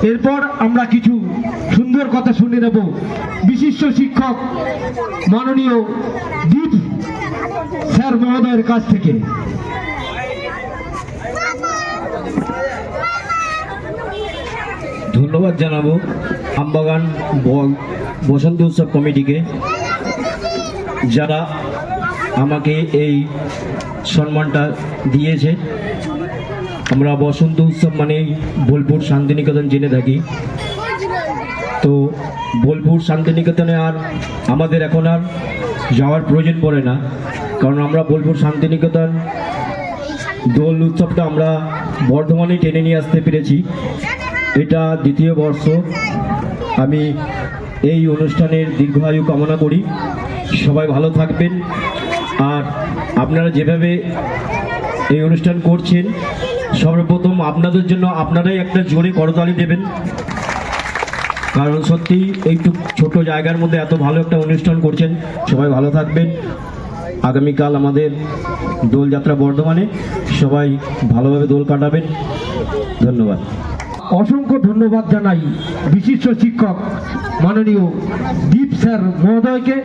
এরপর আমরা কিছু সুন্দর কথা শুনে নেব বিশিষ্ট শিক্ষক মাননীয় দীপ স্যার মহোদয়ের কাছ থেকে। ধন্যবাদ জানাবো আমবাগান বসন্ত উৎসব কমিটিকে, যারা আমাকে এই সম্মানটা দিয়েছে। আমরা বসন্ত উৎসব মানেই বোলপুর শান্তিনিকেতন জেনে থাকি। তো বোলপুর শান্তিনিকেতনে আর আমাদের এখন আর যাওয়ার প্রয়োজন পড়ে না, কারণ আমরা বোলপুর শান্তিনিকেতন দোল উৎসবটা আমরা বর্ধমানে টেনে নিয়ে আসতে পেরেছি। এটা দ্বিতীয় বর্ষ। আমি এই অনুষ্ঠানের দীর্ঘায়ু কামনা করি। সবাই ভালো থাকবেন। আর আপনারা যেভাবে এই অনুষ্ঠান করছেন, সর্বপ্রথম আপনাদের জন্য আপনারাই একটা জোরে করতালি দেবেন, কারণ সত্যি এইটু ছোট জায়গার মধ্যে এত ভালো একটা অনুষ্ঠান করছেন। সবাই ভালো থাকবেন। আগামীকাল আমাদের দোলযাত্রা বর্ধমানে, সবাই ভালোভাবে দোল কাটাবেন। ধন্যবাদ। অসংখ্য ধন্যবাদ জানাই বিশিষ্ট শিক্ষক মাননীয় দীপ স্যার মহোদয়কে।